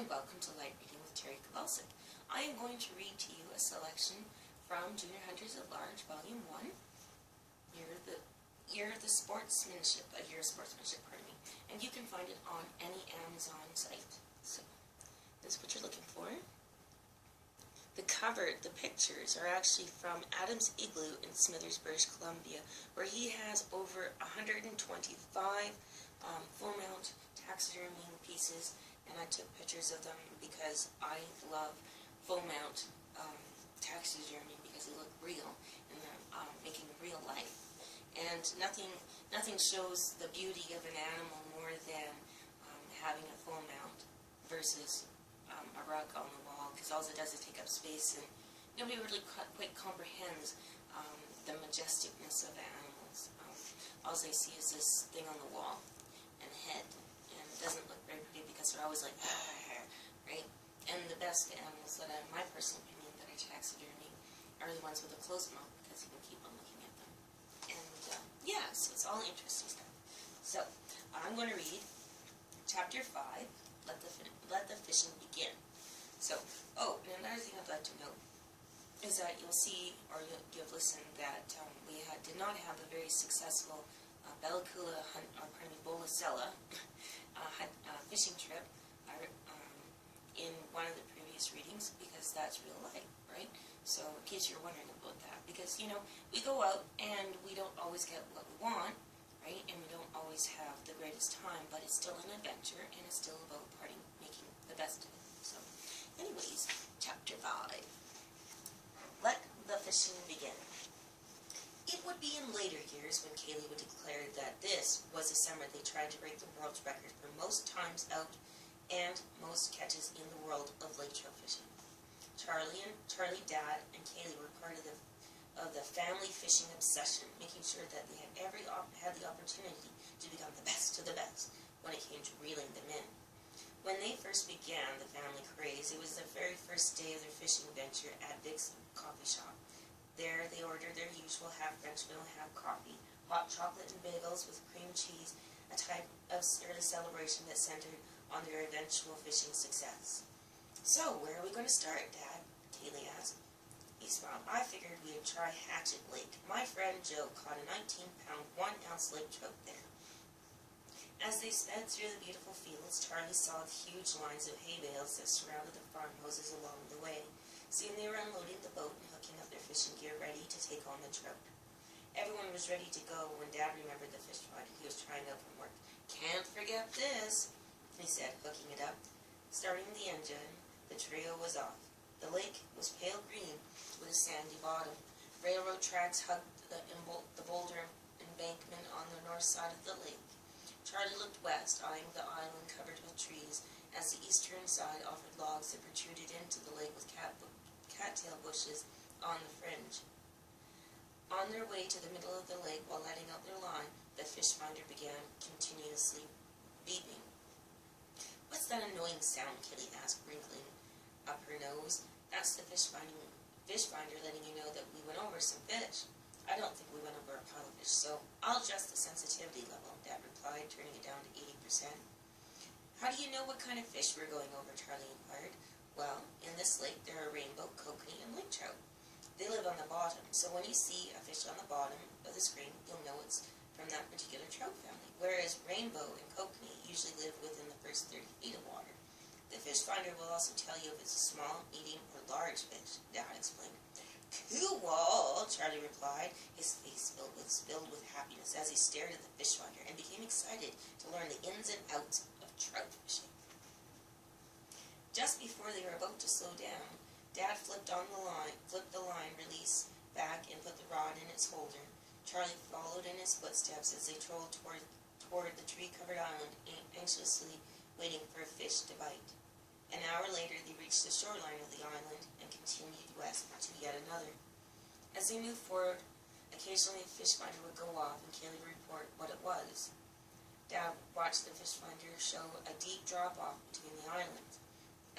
and welcome to Light Reading with Terri Kovalcik. I am going to read to you a selection from Junior Hunters at Large, Volume 1, Year of Sportsmanship, pardon me, and you can find it on any Amazon site. So, this is what you're looking for. The pictures are actually from Adam's Igloo in Smithers, British Columbia, where he has over 125 full mount taxidermy pieces, and I took pictures of them because I love full mount taxidermy because they look real and they're making real life. And nothing shows the beauty of an animal more than having a full mount versus a rug on the wall, because all it does is take up space, and nobody really quite comprehends the majesticness of animals. All they see is this thing on the wall and head, and it doesn't look very pretty because they're always like, right? And the best animals that in my personal opinion, that are taxidermy are the ones with a closed mouth, because you can keep on looking at them. And yeah, so it's all interesting stuff. So I'm going to read Chapter 5, Let the Fishing Begin. So, and another thing I'd like to note is that you'll see, or you've listened, that we did not have a very successful Bolacella fishing trip in one of the previous readings, because that's real life, right? So, in case you're wondering about that, because, you know, we go out and we don't always get what we want, right? And we don't always have the greatest time, but it's still an adventure, and it's still about making the best of it. So, anyways, Chapter 5. Let the Fishing Begin. It would be in later years when Kaylee would declare that this was the summer they tried to break the world's record for most times out and most catches in the world of lake trout fishing. Charlie, Dad, and Kaylee were part of the family fishing obsession, making sure that they had the opportunity to become the best of the best when it came to reeling them in. When they first began the family craze, it was the very first day of their fishing venture at Vic's coffee shop. There, they ordered their usual half French meal, half coffee, hot chocolate and bagels with cream cheese, a type of early celebration that centered on their eventual fishing success. So, where are we going to start, Dad? Kaylee asked. He smiled. I figured we'd try Hatchet Lake. My friend Joe caught a 19-pound, 1-ounce lake trout there. As they sped through the beautiful fields, Charlie saw the huge lines of hay bales that surrounded the farmhouses along the way. Soon they were unloading the boat and hooking up their fishing gear, ready to take on the trout. Everyone was ready to go when Dad remembered the fish rod he was trying out from work. Can't forget this, he said, hooking it up. Starting the engine, the trio was off. The lake was pale green with a sandy bottom. Railroad tracks hugged the boulder embankment on the north side of the lake. Charlie looked west, eyeing the island covered with trees, as the eastern side offered logs that protruded into the lake with cattail bushes on the fringe. On their way to the middle of the lake while letting out their line, the fish finder began continuously beeping. What's that annoying sound? Kitty asked, wrinkling up her nose. That's the fish finder letting you know that we went over some fish. I don't think we went over a pile of fish, so I'll adjust the sensitivity level, Dad replied, turning it down to 80%. How do you know what kind of fish we're going over? Charlie inquired. Well, in this lake there are rainbow, kokanee, and lake trout. They live on the bottom, so when you see a fish on the bottom of the screen, you'll know it's from that particular trout family, whereas rainbow and kokanee usually live within the first 30 feet of water. The fish finder will also tell you if it's a small, medium, or large fish, Dad explained. Cool, Charlie replied, his face filled with happiness as he stared at the fish finder and became excited to learn the ins and outs of trout fishing. Just before they were about to slow down, Dad flipped the line release back and put the rod in its holder. Charlie followed in his footsteps as they trolled toward the tree-covered island, anxiously waiting for a fish to bite. An hour later, they reached the shoreline of the island and continued west to yet another. As they moved forward, occasionally a fish finder would go off and Kaylee would report what it was. Dad watched the fish finder show a deep drop-off between the islands.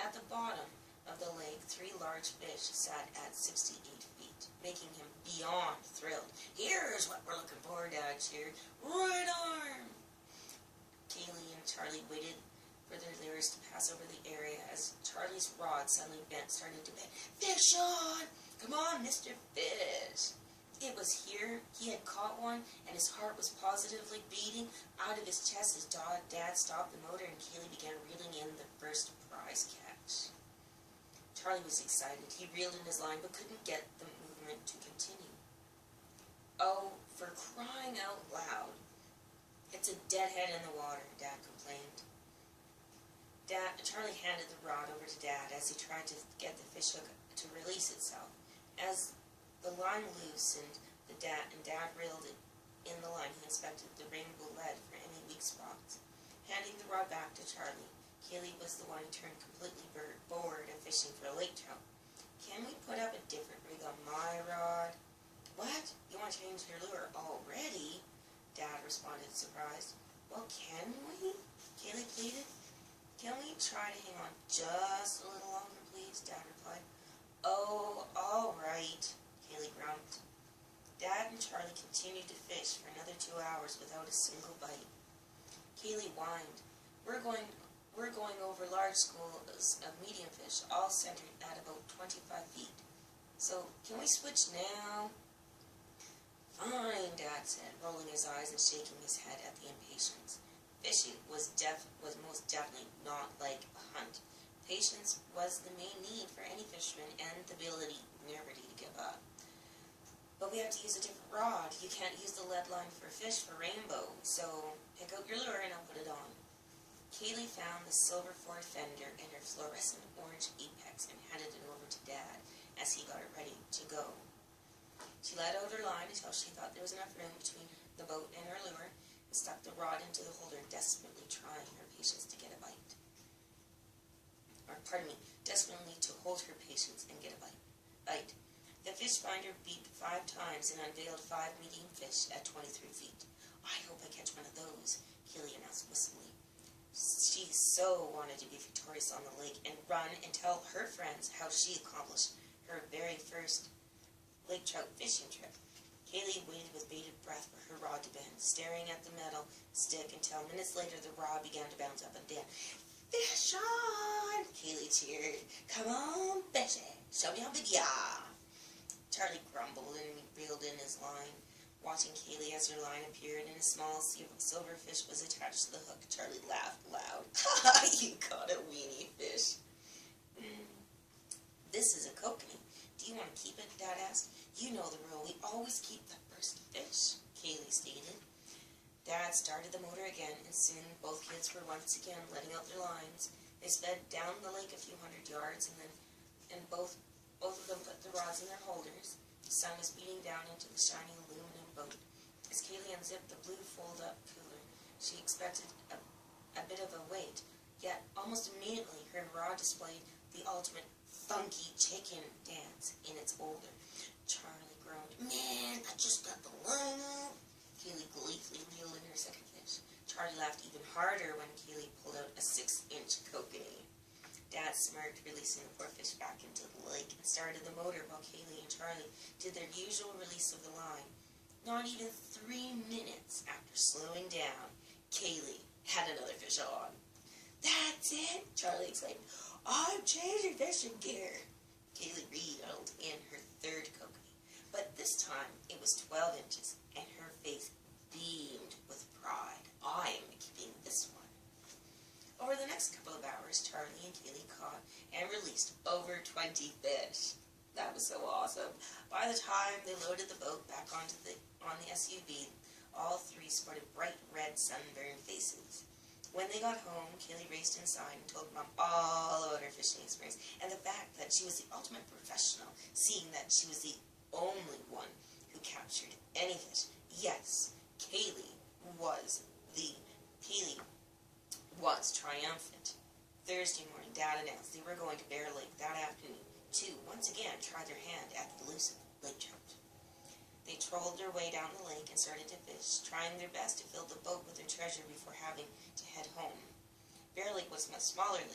At the bottom of the lake, 3 large fish sat at 68 feet, making him beyond thrilled. Here's what we're looking for, Dad cheered. Right arm! Kaylee and Charlie waited for their lures to pass pass over the area as Charlie's rod suddenly started to bend. "Fish on! Come on, Mr. Fish!" It was here he had caught one, and his heart was positively beating out of his chest as Dad stopped the motor and Kaylee began reeling in the first prize catch. Charlie was excited. He reeled in his line but couldn't get the movement to continue. "Oh, for crying out loud. It's a deadhead in the water," Dad complained. Charlie handed the rod over to Dad as he tried to get the fish hook to release itself. As the line loosened, Dad reeled it in the line. He inspected the rainbow lead for any weak spots. Handing the rod back to Charlie, Kaylee was the one who turned completely bored of fishing for a lake trout. "Can we put up a different rig on my rod?" "What? You want to change your lure already?" Dad responded, surprised. "Well, can we?" Kaylee pleaded. "Can we try to hang on just a little longer, please?" Dad replied. "Oh, all right," Kaylee grumped. Dad and Charlie continued to fish for another 2 hours without a single bite. Kaylee whined. We're going over large schools of medium fish, all centered at about 25 feet. So, can we switch now?" "Fine," Dad said, rolling his eyes and shaking his head at the impatience. Fishing was most definitely not like a hunt. Patience was the main need for any fisherman, and the ability never to give up. "But we have to use a different rod. You can't use the lead line for fish for rainbow, so pick out your lure and I'll put it on." Kaylee found the silver Ford fender and her fluorescent orange apex and handed it over to Dad as he got it ready to go. She let out her line until she thought there was enough room between the boat and her lure, and stuck the rod into the holder, desperately trying her patience to get a bite. Desperately to hold her patience and get a bite. The fish finder beeped 5 times and unveiled 5 medium fish at 23 feet. "I hope I catch one of those," Kaylee announced wistfully. She so wanted to be victorious on the lake and run and tell her friends how she accomplished her very first lake trout fishing trip. Kaylee waited with bated breath for her rod to bend, staring at the metal stick until minutes later the rod began to bounce up and down. "Fish on!" Kaylee cheered. "Come on, fish it! Show me how big you are!" Charlie grumbled and reeled in his line. Watching Kaylee as her line appeared and a small silver fish was attached to the hook, Charlie laughed loud. "Ha! You caught a weenie fish." "This is a kokanee. Do you want to keep it?" Dad asked. "You know the rule. We always keep the first fish," Kaylee stated. Dad started the motor again, and soon both kids were once again letting out their lines. They sped down the lake a few hundred yards, and both of them put the rods in their holders. The sun was beating down into the shining aluminum boat. As Kaylee unzipped the blue fold-up cooler, she expected a bit of a wait, yet almost immediately her rod displayed the ultimate funky chicken dance in its holder. Charlie groaned. "Man, I just got the line out." Kaylee gleefully reeled in her second fish. Charlie laughed even harder when Kaylee pulled out a 6-inch kokanee. Dad smirked, releasing the poor fish back into the lake, and started the motor while Kaylee and Charlie did their usual release of the line. Not even 3 minutes after slowing down, Kaylee had another fish on. "That's it!" Charlie exclaimed. "I'm changing fishing gear." Kaylee reeled in her third kokanee, but this time it was 12 inches, and her face beamed with pride. "I am keeping this one." Over the next couple of hours, Charlie and Kaylee caught and released over 20 fish. That was so awesome. By the time they loaded the boat back on the SUV, all 3 sported bright red sunburned faces. When they got home, Kaylee raced inside and told Mom all about her fishing experience and the fact that she was the ultimate professional, seeing that she was the only one who captured any fish. Yes, Kaylee was triumphant. Thursday morning, Dad announced they were going to Bear Lake that afternoon to once again try their hand at the elusive lake trout. They trolled their way down the lake and started to fish, trying their best to fill the boat with their treasure before having to head home. Bear Lake was much smaller than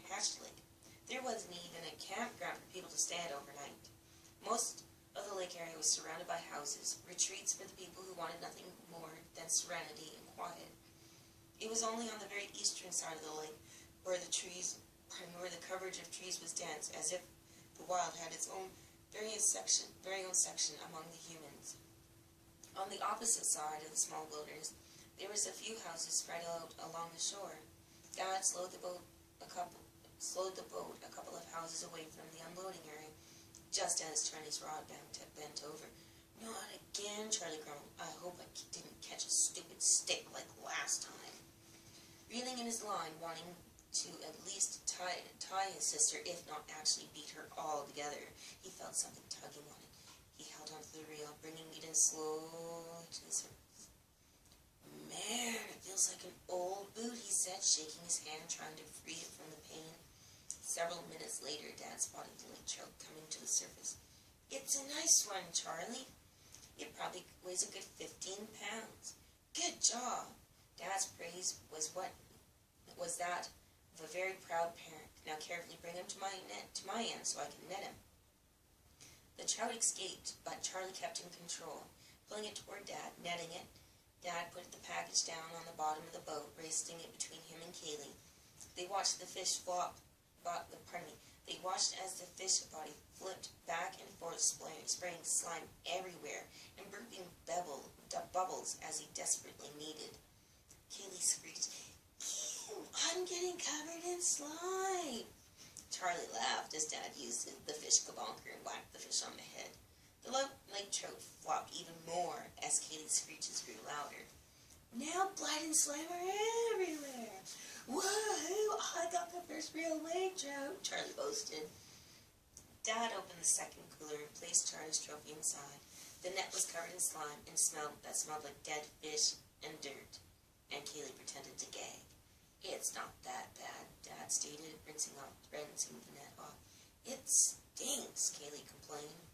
Hatchet Lake. There wasn't even a campground for people to stay at overnight. Most of the lake area was surrounded by houses, retreats for the people who wanted nothing more than serenity and quiet. It was only on the very eastern side of the lake, where where the coverage of trees was dense, as if the wild had its own very own section among the humans. On the opposite side of the small wilderness, there was a few houses spread out along the shore. Dad slowed the boat a couple of houses away from the unloading area, just as Charlie's rod bent over. Not again, Charlie grumbled. I hope I didn't catch a stupid stick like last time. Reeling in his line, wanting to at least tie his sister, if not actually beat her altogether, he felt something tugging on it. He held onto the reel, bringing it in slowly to the surface. Man, it feels like an old boot, he said, shaking his hand, trying to free it from the pain. Several minutes later, Dad spotted the lake trout coming to the surface. It's a nice one, Charlie. It probably weighs a good 15 pounds. Good job. Dad's praise was that of a very proud parent. Now carefully bring him to my end so I can net him. The trout escaped, but Charlie kept in control, pulling it toward Dad, netting it. Dad put the package down on the bottom of the boat, resting it between him and Kaylee. They watched the fish They watched as the fish body flipped back and forth, spraying slime everywhere and burping bubbles as he desperately needed. Kaylee screeched, "Ew, I'm getting covered in slime." Charlie laughed as Dad used the fish kabonker and whacked the fish on the head. The lake trout flopped even more as Kaylee's screeches grew louder. Now blood and slime are everywhere. Woohoo! I got the first real lake trout, Charlie boasted. Dad opened the second cooler and placed Charlie's trophy inside. The net was covered in slime and smelled like dead fish and dirt, and Kaylee pretended to gag. It's not that bad, Dad stated, rinsing the net off. It stinks, Kaylee complained.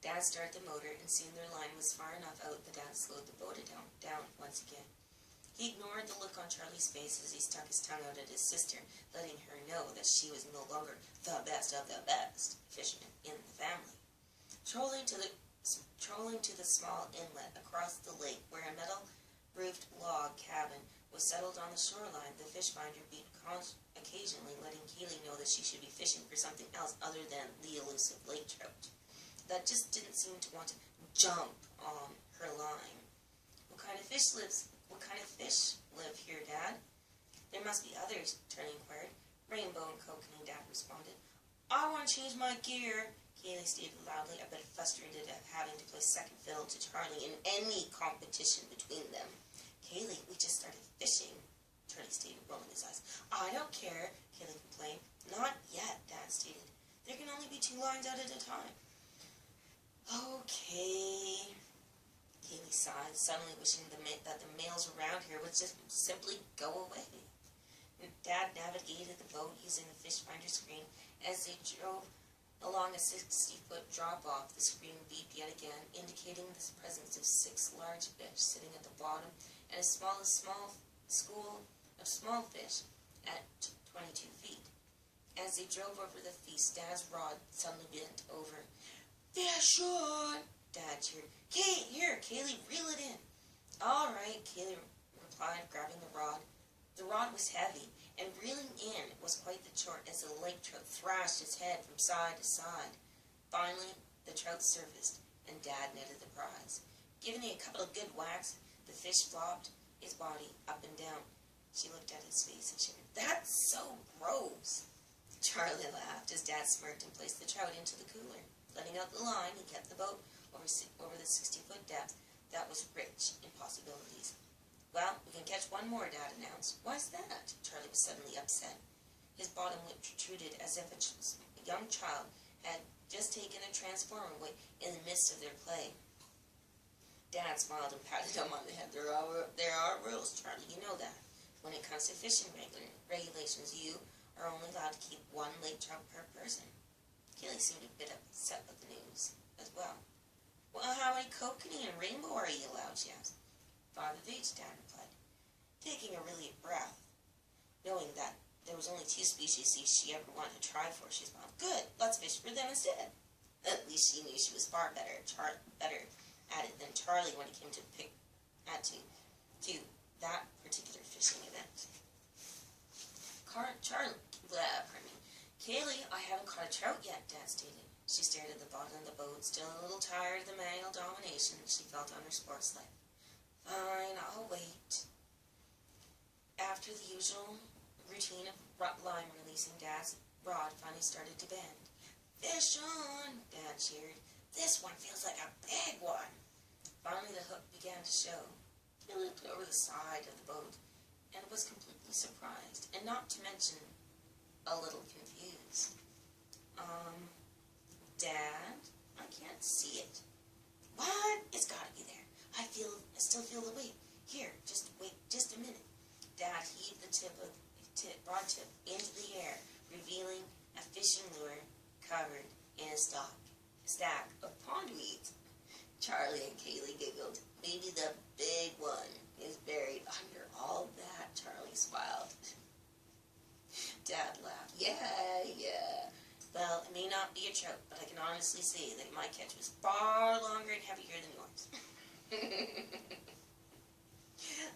Dad started the motor, and soon their line was far enough out that Dad slowed the boat down once again. He ignored the look on Charlie's face as he stuck his tongue out at his sister, letting her know that she was no longer the best of the best fisherman in the family. Trolling to the small inlet across the lake where a metal-roofed log cabin was settled on the shoreline, the fish finder beat occasionally, letting Kaylee know that she should be fishing for something else other than the elusive lake trout that just didn't seem to want to jump on her line. What kind of fish live here, Dad? There must be others, Charlie inquired. Rainbow and coconut, Dad responded. I want to change my gear, Kaylee stated loudly, a bit frustrated at having to play second fiddle to Charlie in any competition between them. Kaylee, we just started fishing, Charlie stated, rolling his eyes. I don't care, Kaylee complained. Not yet, Dad stated. There can only be 2 lines out at a time. Okay, Kaylee sighed, suddenly wishing that the males around here would just simply go away. Dad navigated the boat using the fish finder screen. As they drove along a 60-foot drop-off, the screen beeped yet again, indicating the presence of 6 large fish sitting at the bottom and a school of small fish at 22 feet. As they drove over the feast, Dad's rod suddenly bent over. Fish on! Dad cheered. Here, Kaylee, reel it in. All right, Kaylee replied, grabbing the rod. The rod was heavy, and reeling in was quite the chore as the lake trout thrashed its head from side to side. Finally, the trout surfaced, and Dad netted the prize. Giving it a couple of good whacks, the fish flopped his body up and down. She looked at his face and shivered. That's so gross. Charlie laughed as Dad smirked and placed the trout into the cooler. Letting out the line, he kept the boat over the 60-foot depth that was rich in possibilities. Well, we can catch one more, Dad announced. Why's that? Charlie was suddenly upset. His bottom lip protruded as if a young child had just taken a transformer away in the midst of their play. Dad smiled and patted him on the head. There are rules, Charlie, you know that. When it comes to fishing regulations, you are only allowed to keep 1 lake trout per person. Kaylee seemed a bit upset with the news as well. Well, how many kokanee and rainbow are you allowed, she asked. 5 of each, Dad replied, taking a relieved breath. Knowing that there was only 2 species she ever wanted to try for, she smiled. Good, let's fish for them instead. At least she knew she was far better at it than Charlie when it came to that particular fishing event. Kaylee, I haven't caught a trout yet, Dad stated. She stared at the bottom of the boat, still a little tired of the male domination she felt on her sports life. Fine, I'll wait. After the usual routine of line releasing, Dad's rod finally started to bend. Fish on, Dad cheered. This one feels like a big one. Finally, the hook began to show. He looked over the side of the boat and was completely surprised, and not to mention a little confused. Dad, I can't see it. What? It's gotta be there. I still feel the weight. Here, just wait just a minute. Dad heaved the rod tip into the air, revealing a fishing lure covered in a stack of pond weeds. Charlie and Kaylee giggled. Maybe the big one is buried under all that, Charlie smiled. Dad laughed. Yeah. Well, it may not be a trout, but I can honestly say that my catch was far longer and heavier than yours.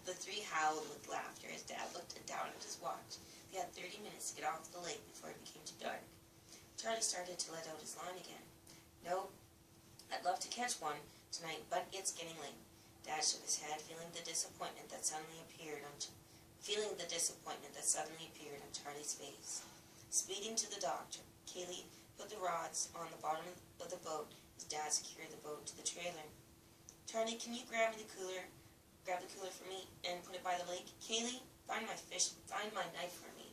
The three howled with laughter as Dad looked down at his watch. They had 30 minutes to get off the lake before it became too dark. Charlie started to let out his line again. No, I'd love to catch one tonight, but it's getting late. Dad shook his head, feeling the disappointment that suddenly appeared on Charlie's face. Speeding to the dock, Kaylee put the rods on the bottom of the boat as Dad secured the boat to the trailer. Charlie, can you grab the cooler for me and put it by the lake? Kaylee, find my knife for me.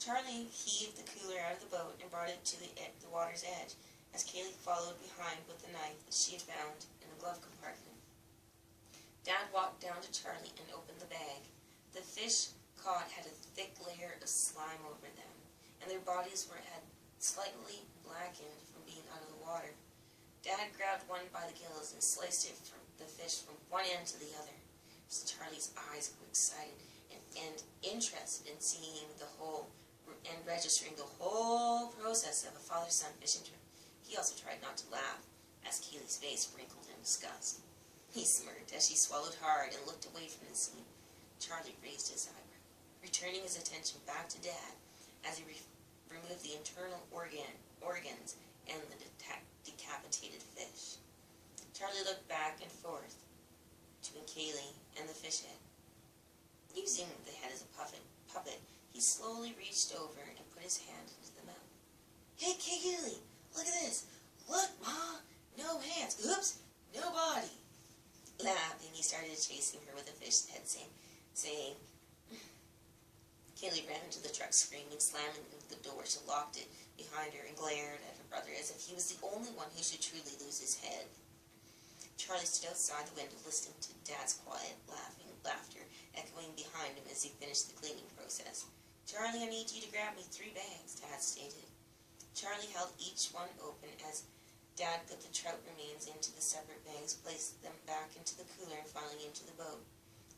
Charlie heaved the cooler out of the boat and brought it to the water's edge, as Kaylee followed behind with the knife that she had found in the glove compartment. Dad walked down to Charlie and opened the bag. The fish caught had a thick layer of slime over them, and their bodies had slightly blackened from being out of the water. Dad grabbed one by the gills and sliced the fish from one end to the other. Charlie's eyes were excited and interested in seeing and registering the whole process of a father-son fishing trip. He also tried not to laugh, as Kaylee's face wrinkled in disgust. He smirked as she swallowed hard and looked away from the scene. Charlie raised his eyebrow, returning his attention back to Dad as he removed the internal organs and the decapitated fish. Charlie looked back and forth between Kaylee and the fish head. Using the head as a puppet, he slowly reached over and put his hand into the mouth. Hey, Kaylee, look at this. Look, Ma, no hands. Oops, no body. Laughing, he started chasing her with the fish head, saying, Kaylee ran into the truck screaming, slamming the door. She locked it behind her and glared at her brother as if he was the only one who should truly lose his head. Charlie stood outside the window listening to Dad's quiet laughter echoing behind him as he finished the cleaning process. Charlie, I need you to grab me 3 bags, Dad stated. Charlie held each one open as Dad put the trout remains into the separate bags, placed them back into the cooler, and finally into the boat.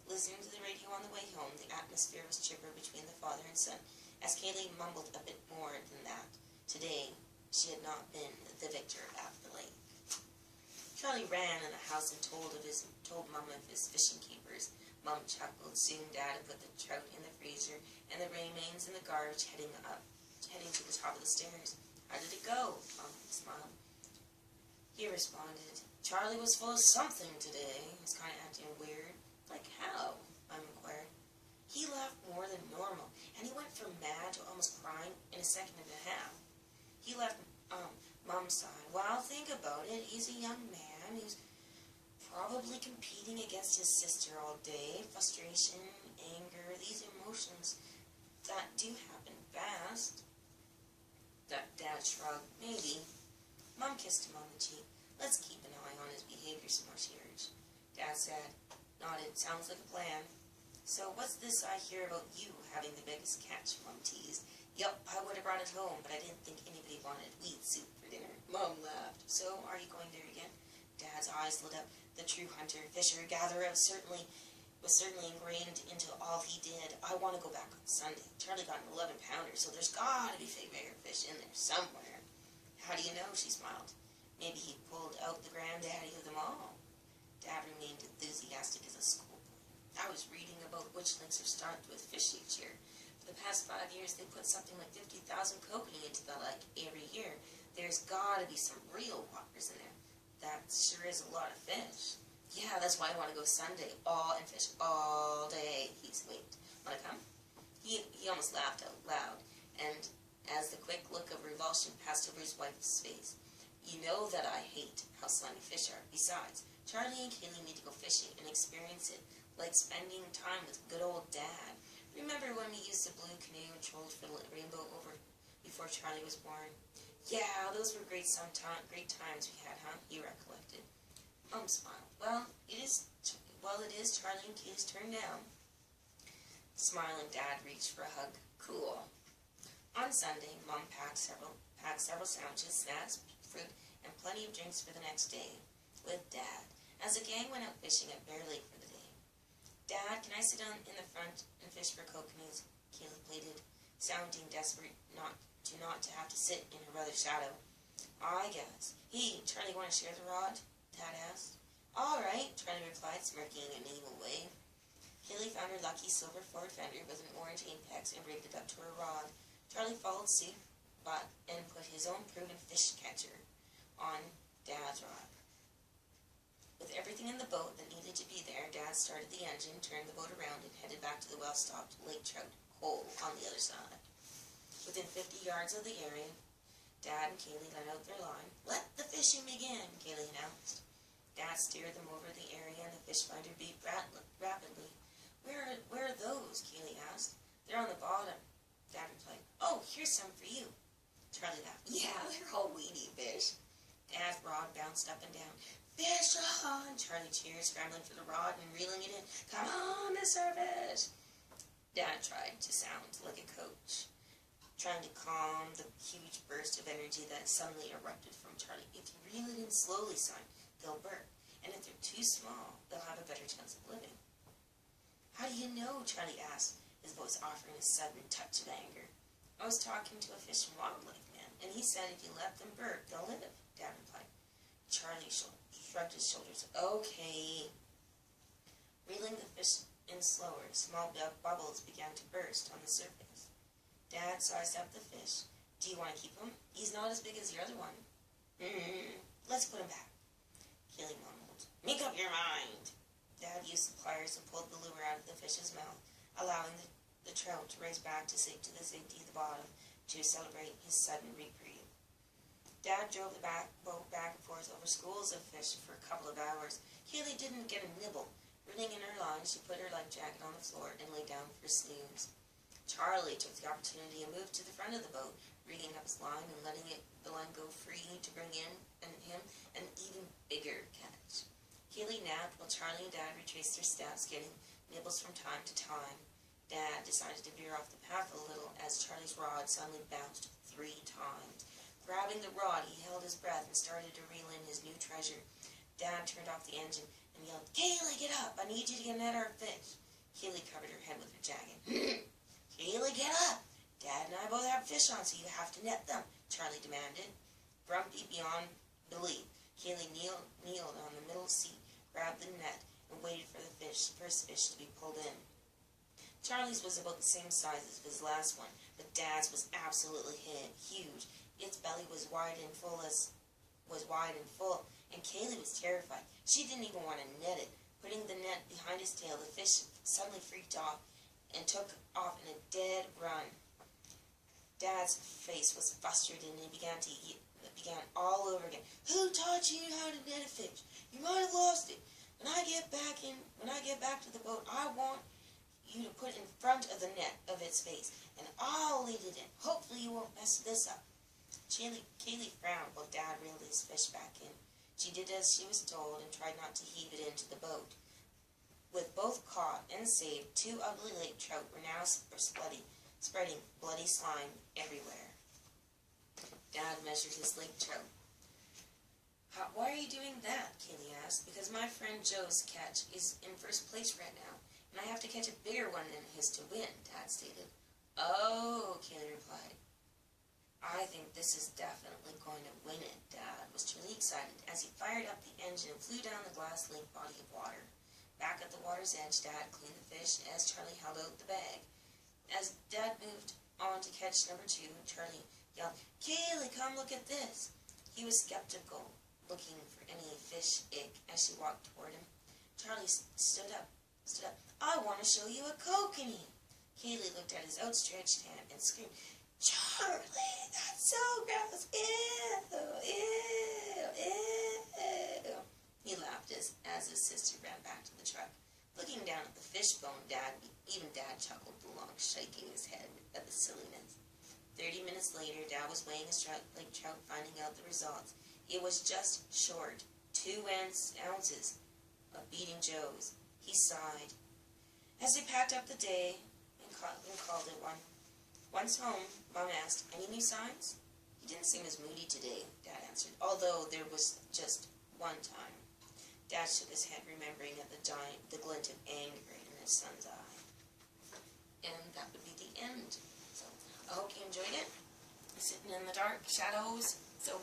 Listening to the radio on the way home, the atmosphere was chipper between the father and son, as Kaylee mumbled a bit more than that. Today, she had not been the victor at the lake. Charlie ran in the house and told Mom of his fishing keepers. Mom chuckled. Soon Dad had put the trout in the freezer and the remains in the garbage, heading to the top of the stairs. How did it go? Mom smiled. He responded, Charlie was full of something today. He was kind of acting weird. Like how? I inquired. He laughed more than normal, and he went from mad to almost crying in a second and a half. He left Mom's side. Well, think about it. He's a young man. He's probably competing against his sister all day. Frustration, anger, these emotions that do happen fast. Dad shrugged. Maybe. Mom kissed him on the cheek. Let's keep an eye on his behavior some more, she urged. Dad nodded. Sounds like a plan. So what's this I hear about you having the biggest catch? Mom teased. Yup, I would have brought it home, but I didn't think anybody wanted weed soup for dinner. Mom laughed. So, are you going there again? Dad's eyes lit up. The true hunter, fisher, gatherer was certainly ingrained into all he did. I want to go back on Sunday. Charlie got an 11-pounder, so there's got to be bigger fish in there somewhere. How do you know? She smiled. Maybe he pulled out the granddaddy of them all. Dad remained enthusiastic as a schoolboy. I was reading about which lakes are stocked with fish each year. For the past 5 years, they put something like 50,000 kokanee into the lake every year. There's gotta be some real whoppers in there. That sure is a lot of fish. Yeah, that's why I want to go Sunday and fish all day. He's wait. Want to come? He almost laughed out loud, and as the quick look of revulsion passed over his wife's face. You know that I hate how slimy fish are. Besides, Charlie and Kaylee need to go fishing and experience it, like spending time with good old Dad. Remember when we used the blue canoe and trolled for the rainbow over before Charlie was born? Yeah, those were great times we had, huh? He recollected. Smiled. Well, it is Charlie and Kaylee's turn now. Smiling, Dad reached for a hug. Cool. On Sunday, Mom packed several sandwiches, snacks, fruit, and plenty of drinks for the next day with Dad. As the gang went out fishing at Bear Lake for the day. Dad, can I sit down in the front and fish for kokanees? Kaylee pleaded, sounding desperate not to have to sit in her brother's shadow. I guess. Hey, Charlie, want to share the rod? Dad asked. All right, Charlie replied, smirking in an evil way. Kaylee found her lucky silver Ford fender with an orange apex and rigged it up to her rod. Charlie followed suit, and put his own proven fish catcher on Dad's rod. With everything in the boat that needed to be there, Dad started the engine, turned the boat around, and headed back to the well-stocked lake trout hole on the other side. Within 50 yards of the area, Dad and Kaylee let out their line. Let the fishing begin, Kaylee announced. Dad steered them over the area, and the fish finder beat rapidly. Where are those? Kaylee asked. They're on the bottom, Dad replied. Oh, here's some for you. Charlie laughed. Yeah, they're all weedy fish. Dad's rod bounced up and down. Fish on! Charlie cheered, scrambling for the rod and reeling it in. Come on, Mr. Fish! Dad tried to sound like a coach, trying to calm the huge burst of energy that suddenly erupted from Charlie. If you reel it in slowly, son, they'll burp. And if they're too small, they'll have a better chance of living. How do you know? Charlie asked, his voice offering a sudden touch of anger. I was talking to a fish and wildlife man, and he said if you let them burp, they'll live, Dad replied. Charlie shrugged his shoulders. Okay. Reeling the fish in slower, small bubbles began to burst on the surface. Dad sized up the fish. Do you want to keep him? He's not as big as the other one. Let's put him back. Kaylee mumbled. Make up your mind. Dad used the pliers and pulled the lure out of the fish's mouth, allowing the trout to race back to the safety of the bottom to celebrate his sudden reprieve. Dad drove the boat back and forth over schools of fish for a couple of hours. Kaylee didn't get a nibble. Reeling in her line, she put her life jacket on the floor and lay down for snooze. Charlie took the opportunity and moved to the front of the boat, rigging up his line and letting the line go free to bring him an even bigger catch. Kaylee napped while Charlie and Dad retraced their steps, getting nibbles from time to time. Dad decided to veer off the path a little as Charlie's rod suddenly bounced 3 times. Grabbing the rod, he held his breath and started to reel in his new treasure. Dad turned off the engine and yelled, Kaylee, get up! I need you to get net our fish. Kaylee covered her head with her jacket. Kaylee, get up! Dad and I both have fish on, so you have to net them, Charlie demanded. Grumpy beyond belief, Kaylee kneeled on the middle seat, grabbed the net, and waited for the first fish to be pulled in. Charlie's was about the same size as his last one, but Dad's was absolutely huge. Its belly was wide and full, and Kaylee was terrified. She didn't even want to net it. Putting the net behind his tail, the fish suddenly freaked off and took off in a dead run. Dad's face was frustrated, and he began all over again. Who taught you how to net a fish? You might have lost it. When I get back to the boat, I want you to put in front of the net of its face, and I'll lead it in. Hopefully you won't mess this up. Kaylee frowned while Dad reeled his fish back in. She did as she was told and tried not to heave it into the boat. With both caught and saved, 2 ugly lake trout were now spreading bloody slime everywhere. Dad measured his lake trout. Why are you doing that? Kaylee asked. Because my friend Joe's catch is in first place right now, and I have to catch a bigger one than his to win, Dad stated. Oh, Kaylee replied. I think this is definitely going to win it, Dad was truly excited as he fired up the engine and flew down the glass lake body of water. Back at the water's edge, Dad cleaned the fish as Charlie held out the bag. As Dad moved on to catch number 2, Charlie yelled, "Kaylee, come look at this." He was skeptical, looking for any fish ick as she walked toward him. Charlie stood up. "I want to show you a kokanee." Kaylee looked at his outstretched hand and screamed, "Charlie, that's so gross! Ew, ew, ew." He laughed as his sister ran back to the truck. Looking down at the fishbone, even Dad chuckled along, shaking his head at the silliness. 30 minutes later, Dad was weighing his lake trout, finding out the results. It was just short, 2 ounces of Beating Joe's. He sighed. As they packed up the day and called it one. Once home, Mom asked, "Any new signs?" "He didn't seem as moody today," Dad answered, "although there was just one time." Dad shook his head, remembering the glint of anger in his son's eye. And that would be the end. So I hope you enjoyed it. Sitting in the dark shadows. So